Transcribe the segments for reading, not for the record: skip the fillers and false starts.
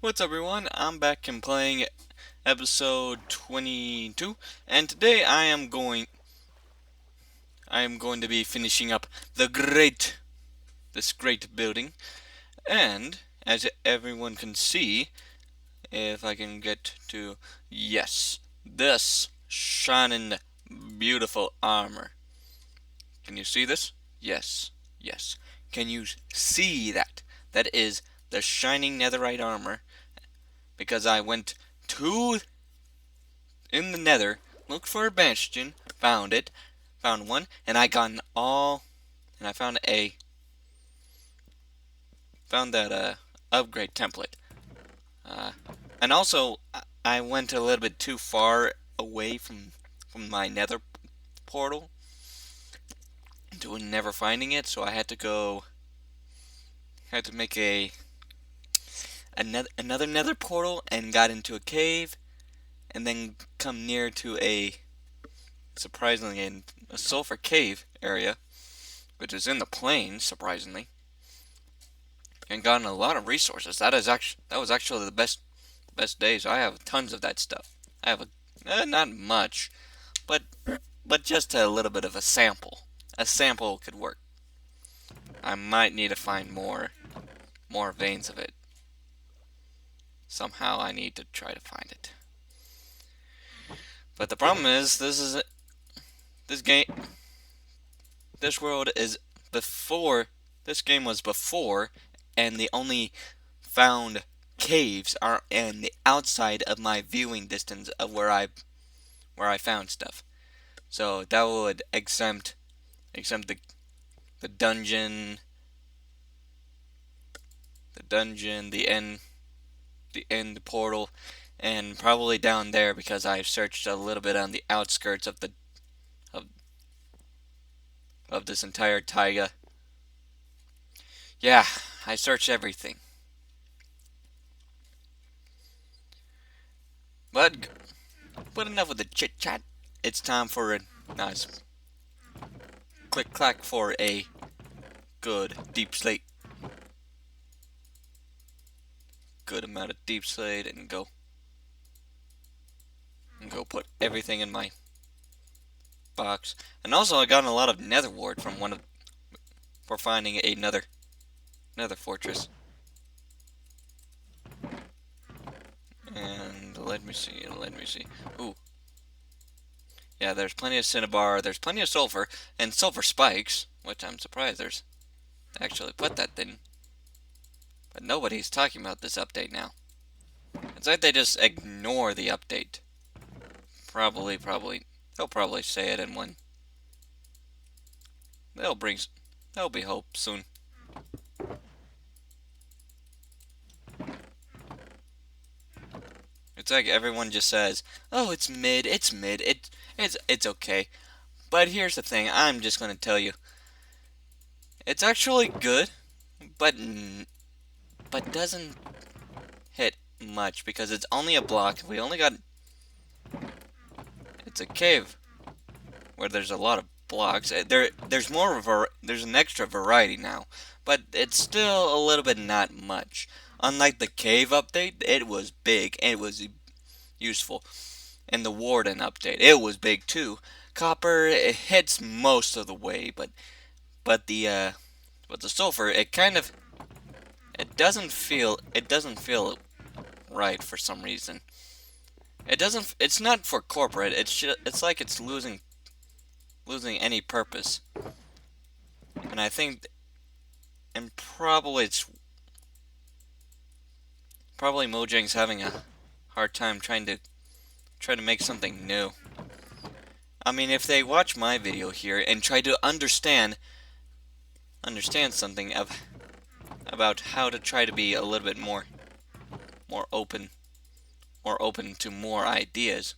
What's up everyone, I'm back and playing episode 22, and today I am going to be finishing up this great building, and as everyone can see, if I can get to, yes, this shining beautiful armor. Can you see this? Yes, yes. Can you see that? That is the shining netherite armor, because I went to in the nether, looked for a bastion, found one, and I found that upgrade template. Uh, and also, I went a little bit too far away from my nether portal to never finding it, so I had to make another nether portal and got into a cave, and then come near to surprisingly, a sulfur cave area, which is in the plains, surprisingly, and gotten a lot of resources. That was actually the best days. I have tons of that stuff. I have not much, but just a little bit of a sample. A sample could work. I might need to find more veins of it. Somehow I need to try to find it. But the problem is, this game, this world is before. This game was before, and the only found caves are in the outside of my viewing distance of where I found stuff. So that would exempt the dungeon, the end portal, and probably down there because I've searched a little bit on the outskirts of of this entire taiga. Yeah, I searched everything. But enough with the chit chat. It's time for a nice click clack for a good deep slate. Good amount of deep slate and go put everything in my box. And also I got a lot of nether wart for finding another nether fortress. And let me see. Ooh. Yeah, there's plenty of cinnabar, there's plenty of sulfur, and sulfur spikes, which I'm surprised there's actually put that thing. But nobody's talking about this update now. It's like they just ignore the update. Probably, they'll probably say it in one. They'll bring, there'll be hope soon. It's like everyone just says, "Oh, it's mid, it's okay." But here's the thing, I'm just gonna tell you, it's actually good, but doesn't hit much because it's only a block. We only got, it's a cave where there's a lot of blocks. There's an extra variety now, but it's still a little bit not much. Unlike the cave update, it was big and it was useful. And the Warden update, it was big too. Copper, it hits most of the way, but the sulfur, it doesn't feel right for some reason. It's not for corporate. It's like it's losing any purpose. And I think, and probably Mojang's having a hard time trying to make something new. I mean, if they watch my video here and try to understand something about how to try to be a little bit more open to more ideas,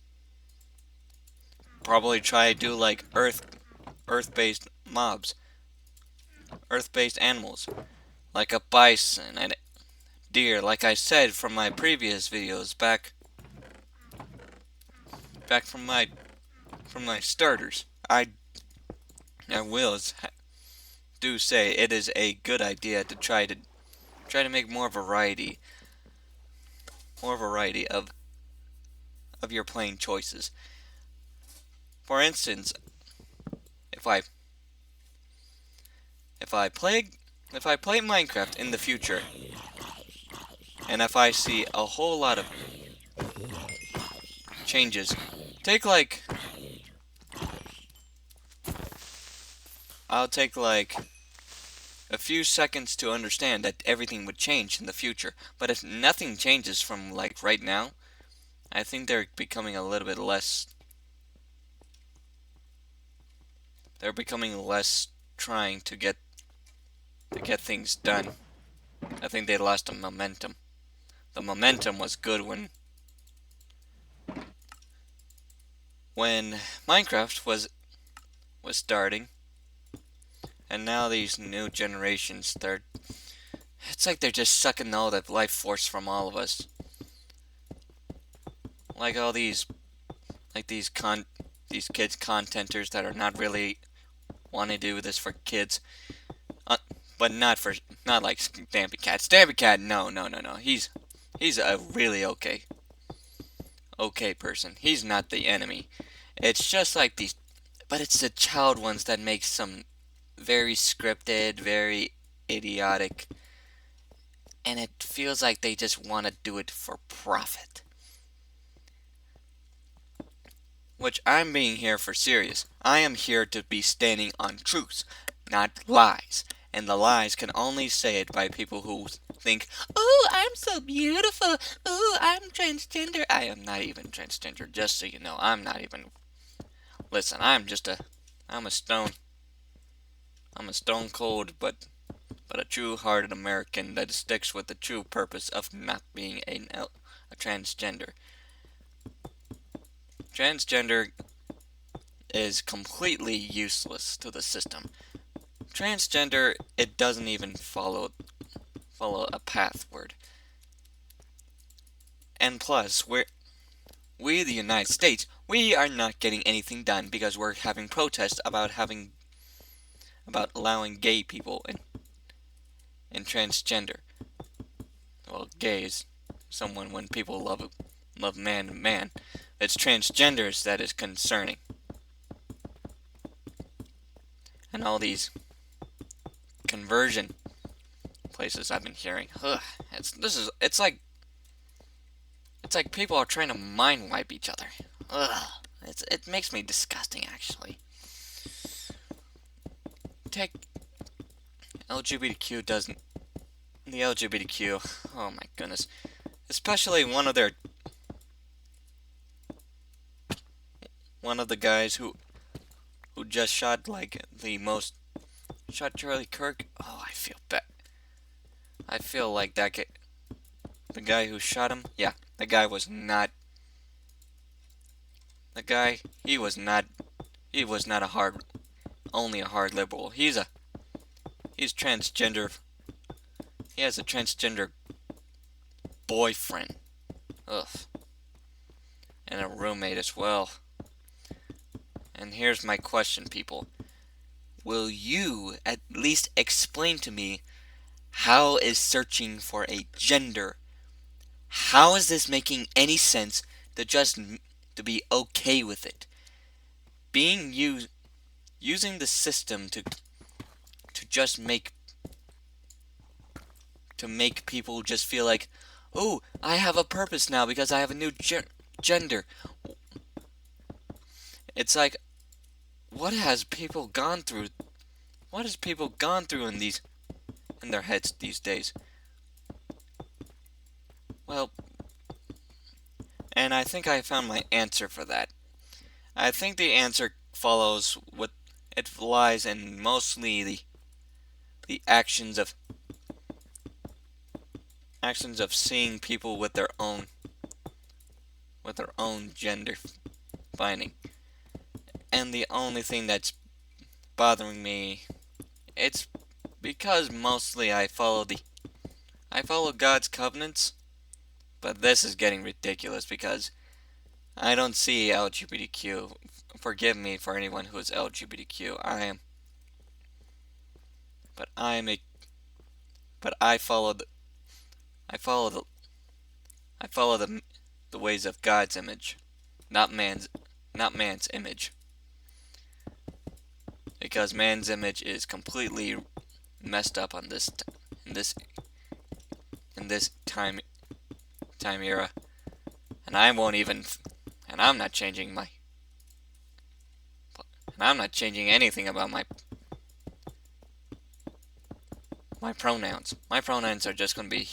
probably try to do like earth-based mobs, earth-based animals, like a bison and deer, like I said from my previous videos back from my starters. I will do say it is a good idea to try to make more variety. more variety of your playing choices. For instance, if I if I play if I play Minecraft in the future, and if I see a whole lot of changes, take like I'll take like a few seconds to understand that everything would change in the future. But if nothing changes from like right now, I think they're becoming a little bit less. They're becoming less trying to get things done. I think they lost the momentum. The momentum was good when Minecraft was starting, and now these new generations, it's like they're just sucking all the life force from all of us. Like all these kids contenters that are not really want to do this for kids, uh, but not like Stampy Cat. Stampy Cat, no, no, no, no. He's a really okay person. He's not the enemy. It's just like these, but it's the child ones that make some very scripted, very idiotic, and it feels like they just want to do it for profit. Which I'm being here for serious. I am here to be standing on truth, not lies. And the lies can only say it by people who think, "Oh, I'm so beautiful. Oh, I'm transgender." I am not even transgender, just so you know. I'm not even. Listen, I'm a stone. I'm a stone cold, but a true-hearted American that sticks with the true purpose of not being a transgender. Transgender is completely useless to the system. Transgender, it doesn't even follow a pathword. And plus, we the United States, we are not getting anything done because we're having protests about allowing gay people and transgender. Well, gay is someone when people love man to man. It's transgenders that is concerning. And all these conversion places I've been hearing. Ugh, it's like people are trying to mind wipe each other. Ugh, it makes me disgusting actually. Take LGBTQ doesn't the LGBTQ. Oh my goodness, especially one of the guys who just shot like the most shot Charlie Kirk. Oh, I feel bad. I feel like the guy who shot him. Yeah, the guy was not. The guy he was not a only a hard liberal. He's transgender. He has a transgender boyfriend. Ugh. And a roommate as well. And here's my question, people. Will you at least explain to me how is searching for a gender? How is this making any sense to be okay with it? Being using the system to just make people just feel like, oh, I have a purpose now because I have a new gender. It's like, what has people gone through? What has people gone through in their heads these days? Well, and I think I found my answer for that. I think the answer follows what it lies in mostly the actions of seeing people with their own gender finding. And the only thing that's bothering me, it's because mostly I follow God's covenants, but this is getting ridiculous because I don't see LGBTQ. Forgive me for anyone who is LGBTQ. But I am a, but I follow the I follow the ways of God's image, not man's image, because man's image is completely messed up on in this in this time era, and I won't even and I'm not changing anything about my pronouns. My pronouns are just going to be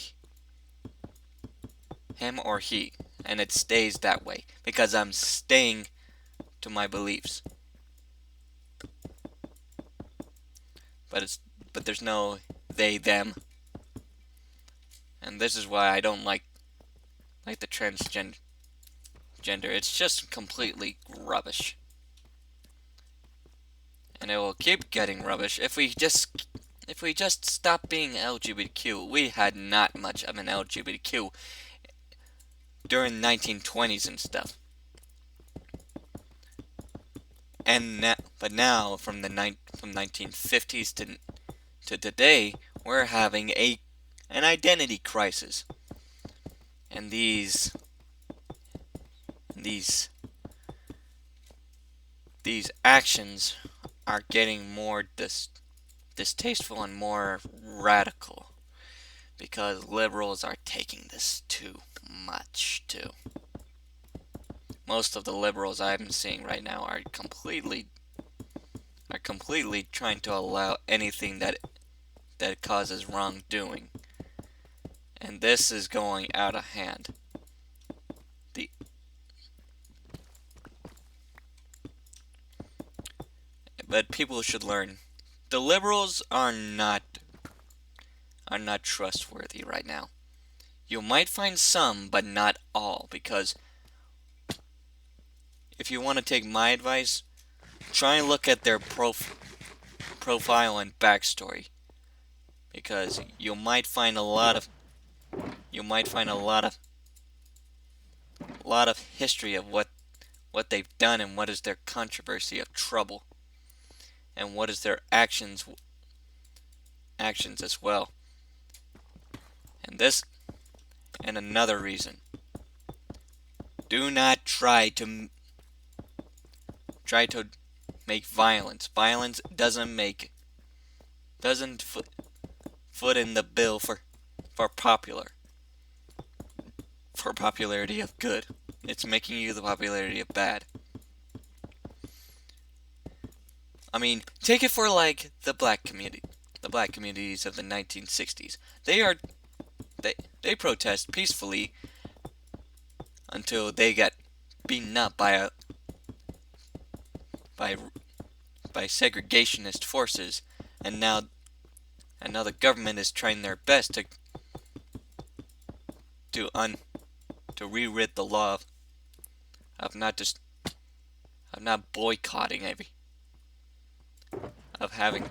him or he, and it stays that way because I'm staying to my beliefs. But there's no they them, and this is why I don't like the transgender. It's just completely rubbish, and it will keep getting rubbish if we just stop being LGBTQ. We had not much of an LGBTQ during 1920s and stuff. But now from 1950s to today, we're having an identity crisis, and these actions are getting more distasteful and more radical because liberals are taking this too much too. Most of the liberals I'm seeing right now are completely trying to allow anything that causes wrongdoing, and this is going out of hand. But people should learn. The liberals are not trustworthy right now. You might find some, but not all, because if you want to take my advice, try and look at their profile and backstory, because you might find a lot of history of what they've done and what is their controversy of trouble and what is their actions as well. And another reason, do not try to make violence. Violence doesn't foot in the bill for popularity of good. It's making you the popularity of bad. I mean, take it for like the black communities of the 1960s. They protest peacefully until they get beaten up by segregationist forces, and now the government is trying their best to re-rid the law of not boycotting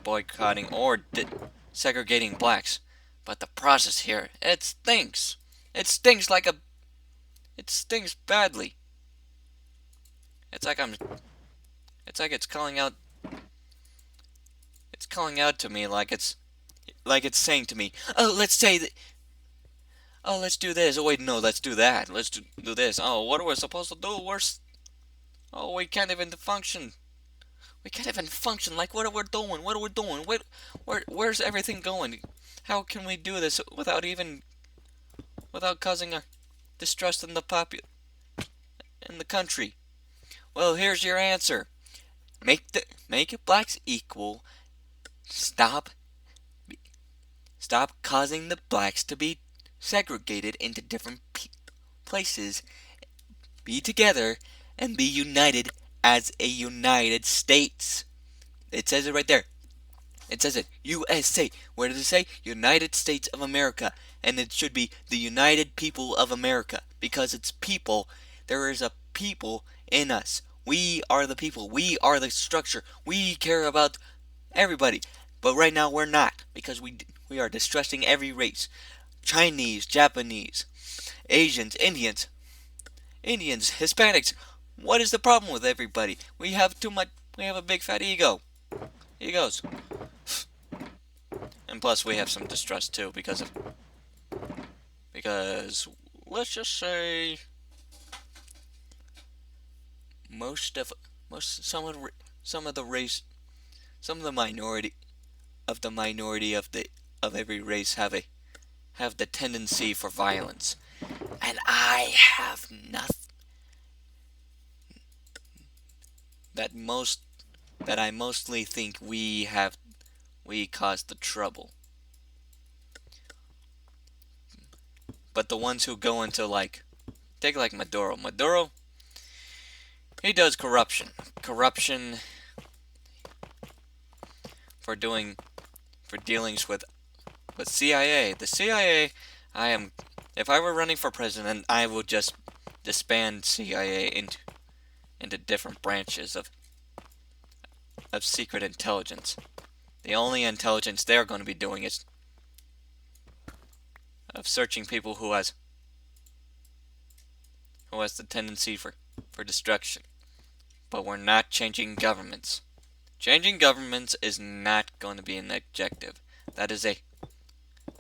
boycotting or segregating blacks. But the process here, it stinks. It stinks badly. It's like it's calling out. It's calling out to me like it's saying to me, "Oh, let's say that. Oh, let's do this. Oh, wait, no, let's do that. Let's do this. Oh, what are we supposed to do? We can't even function. We can't even function. Like, what are we doing? What are we doing? Where's everything going? How can we do this without causing a distrust in the country?" Well, here's your answer. Make blacks equal. Stop causing the blacks to be segregated into different places. Be together and be united as a United States. It says it right there. It says it. USA. What does it say? United States of America. And it should be the United People of America. Because it's people. There is a people in us. We are the people. We are the structure. We care about everybody. But right now we're not. Because we are distrusting every race. Chinese, Japanese, Asians, Indians, Hispanics. What is the problem with everybody? We have a big fat ego. Egos. And plus we have some distrust too because let's just say most of most some of the race some of the minority of every race have the tendency for violence, and I have nothing that most that I mostly think we caused the trouble. But the ones who go into take like Maduro, he does corruption for doing for dealings with CIA. The CIA, I am if I were running for president, I would just disband CIA into different branches of secret intelligence. The only intelligence they're going to be doing is of searching people who has the tendency for destruction. But we're not changing governments. Changing governments is not going to be an objective. That is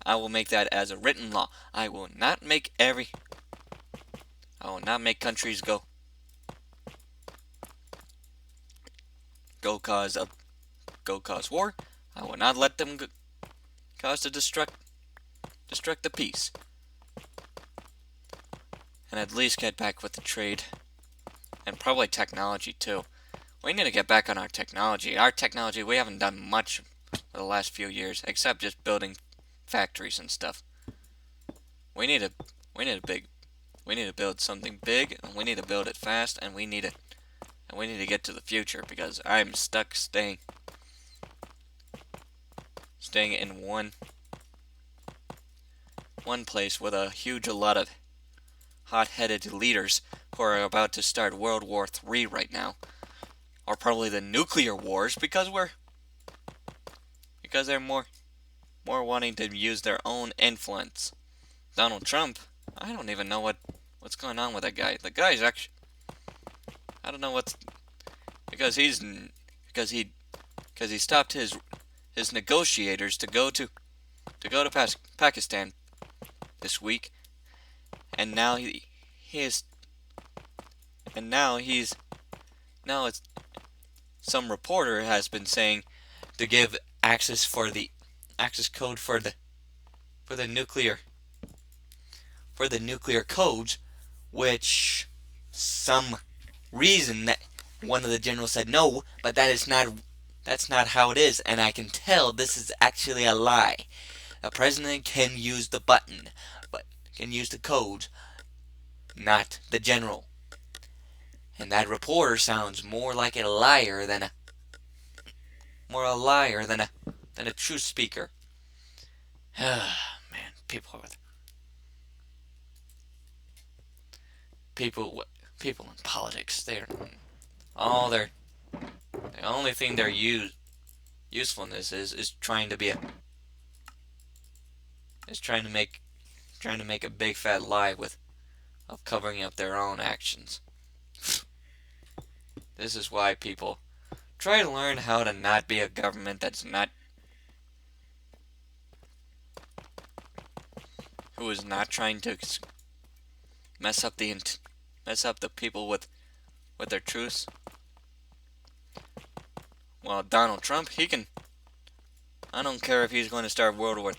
I will make that as a written law. I will not make countries go cause war. I will not let them cause to destruct the peace. And at least get back with the trade. And probably technology too. We need to get back on our technology. We haven't done much for the last few years, except just building factories and stuff. We need to build something big, and we need to build it fast, and we need to get to the future, because I'm stuck staying in one place with a lot of hot-headed leaders who are about to start World War III right now, or probably the nuclear wars, because they're more wanting to use their own influence. Donald Trump, I don't even know what's going on with that guy. The guy's actually, I don't know what's because he stopped his negotiators to go to Pakistan this week, and now it's some reporter has been saying to give access code for the nuclear codes, which some reason that one of the generals said no, but that's not how it is, and I can tell this is actually a lie. A president can use the button, but can use the code, not the general. And that reporter sounds more like a liar than a truth speaker. Man, people in politics, the only thing their usefulness is trying to make a big fat lie of covering up their own actions. This is why people try to learn how to not be a government who is not trying to mess up the people with their truths. Well, Donald Trump, I don't care if he's going to start World War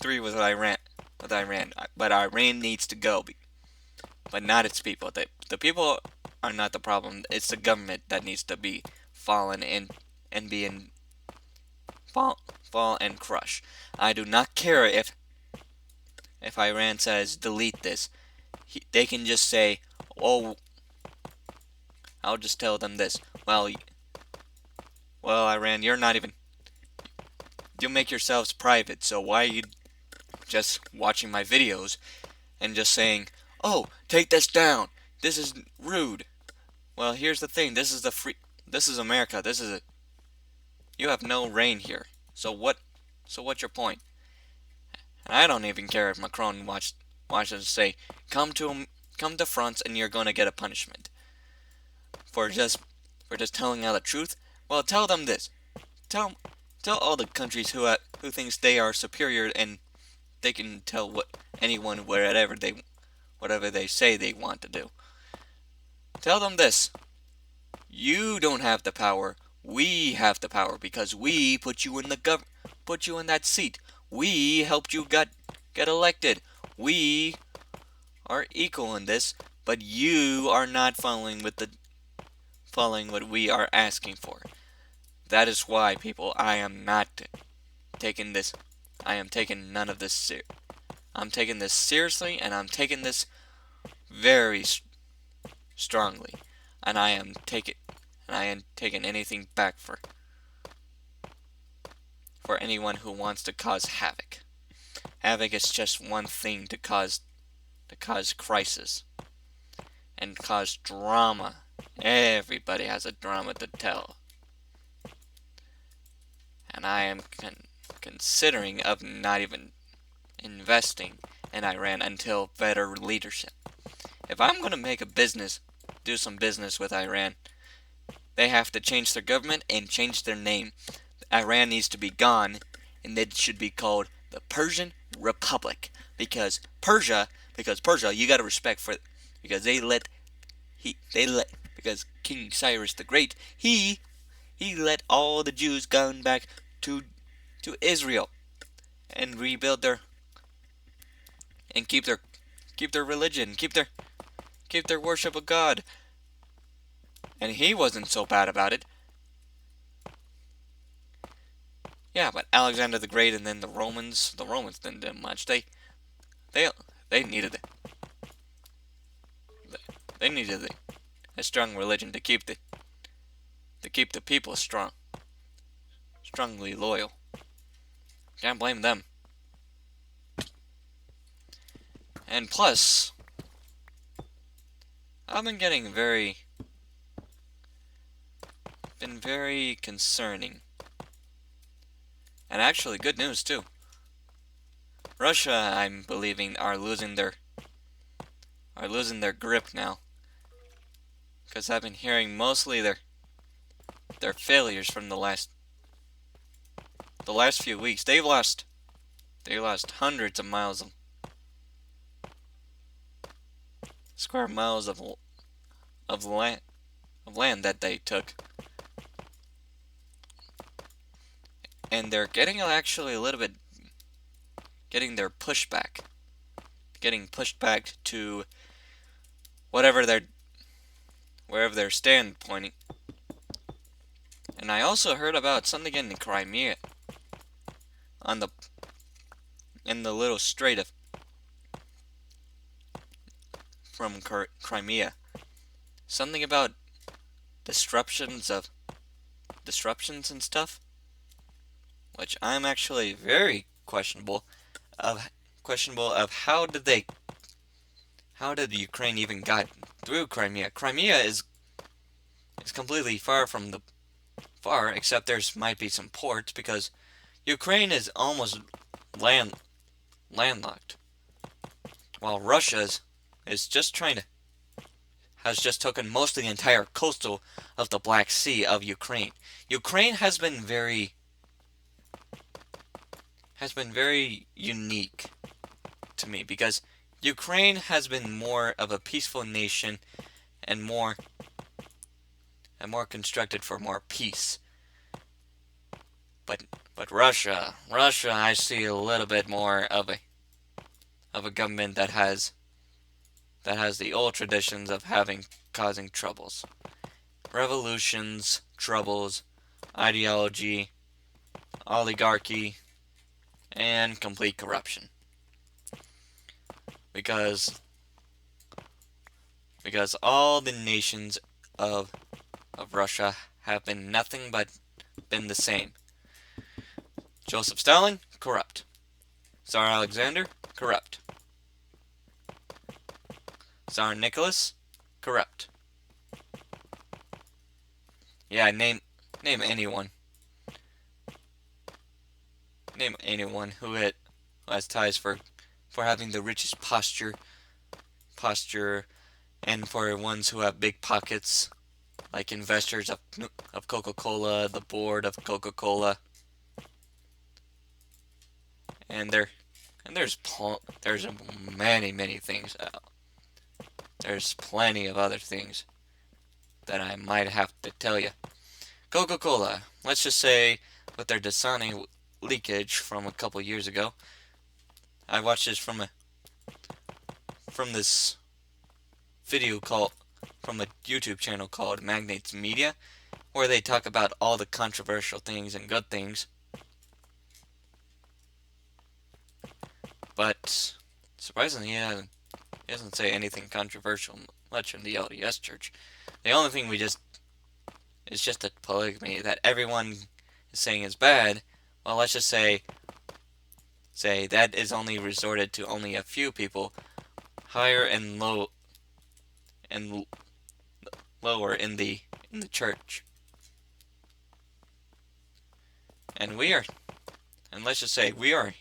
III with Iran, but Iran needs to go, but not its people. The people are not the problem. It's the government that needs to be fallen and be in fall and crush. I do not care if Iran says delete this. They can just say, "Oh, I'll just tell them this. Well, Iran, you make yourselves private. So why are you just watching my videos and just saying, "Oh, take this down. This is rude." Well, here's the thing. This is America. You have no reign here. So what's your point? And I don't even care if Macron watches to say, come to France and you're going to get a punishment for just telling out the truth. Well, tell them this. Tell all the countries who thinks they are superior they can tell anyone whatever they say they want to do. Tell them this: you don't have the power. We have the power because we put you in put you in that seat. We helped you get elected. We are equal in this, but you are not following what we are asking for. That is why, people, I am not taking this. I am taking none of this I'm taking this seriously, and I'm taking this very strongly, and I am taking anything back for anyone who wants to cause havoc. Havoc is just one thing to cause crisis and cause drama. Everybody has a drama to tell, and I am considering of not even investing in Iran until better leadership. If I'm going to make do some business with Iran, they have to change their government and change their name. Iran needs to be gone, and it should be called the Persian Republic. Because Persia, you got to respect for, because because King Cyrus the Great, he let all the Jews go back to Israel and rebuild and keep their religion, keep their worship of God. And he wasn't so bad about it. Yeah, but Alexander the Great and then the Romans didn't do much. They needed it. They needed a strong religion to keep the people strongly loyal. Can't blame them. And plus, I've been getting very concerning. And actually, good news too. Russia, I'm believing, are losing their grip now. Because I've been hearing mostly their failures from the last few weeks. They lost hundreds of miles of square miles of land that they took. And they're getting actually a little bit getting pushed back to wherever they're stand pointing. And I also heard about something in Crimea, in the little strait from Crimea. Something about disruptions and stuff, which I'm actually very questionable of how did Ukraine even got through Crimea. Crimea is completely far, except there's might be some ports, because Ukraine is almost landlocked, while Russia is just has just taken most of the entire coastal of the Black Sea of Ukraine. Ukraine has been very unique to me, because Ukraine has been more of a peaceful nation and more constructed for more peace. But Russia, I see a little bit more of a government that has the old traditions of causing troubles, revolutions, troubles, ideology, oligarchy, and complete corruption. Because all the nations of Russia have been nothing but been the same. Joseph Stalin, corrupt. Tsar Alexander, corrupt. Tsar Nicholas, corrupt. Yeah, name anyone. Name anyone who has ties for having the richest posture, and for ones who have big pockets, like investors of Coca-Cola, the board of Coca-Cola, and And there's many things. There's plenty of other things that I might have to tell you. Coca-Cola, let's just say with their Dasani leakage from a couple years ago. I watched this from this video called from a YouTube channel called Magnates Media, where they talk about all the controversial things and good things. But surprisingly, he doesn't say anything controversial much in the LDS Church. The only thing is just that polygamy that everyone is saying is bad. Well, let's just say that is only resorted to only a few people, higher and lower in the church. And let's just say we are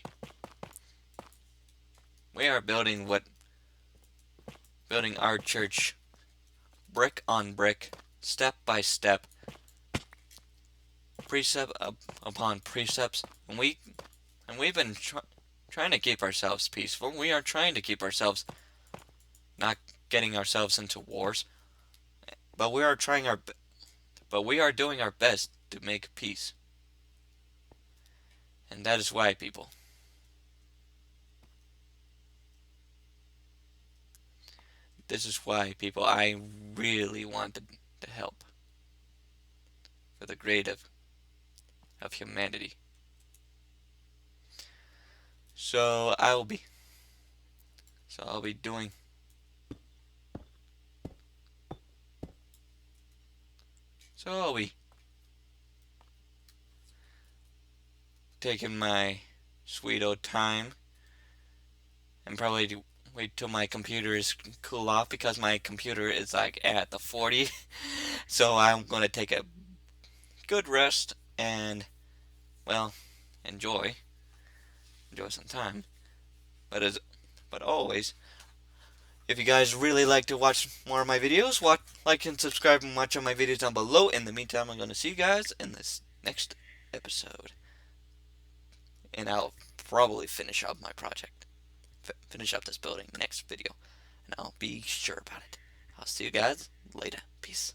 building our church brick on brick, step by step, precept upon precepts, and we've been trying to keep ourselves peaceful. We are trying to keep ourselves not getting ourselves into wars, but we are doing our best to make peace. And that is why, people, I really wanted to help for the great of humanity. So I'll be doing I'll be taking my sweet old time and probably wait till my computer is cool off, because my computer is like at the 40. So I'm gonna take a good rest and, well, enjoy some time. But always, if you guys really like to watch more of my videos, like and subscribe and watch all my videos down below. In the meantime, I'm going to see you guys in this next episode. And I'll probably finish up my project. Finish up this building next video. And I'll be sure about it. I'll see you guys later. Peace.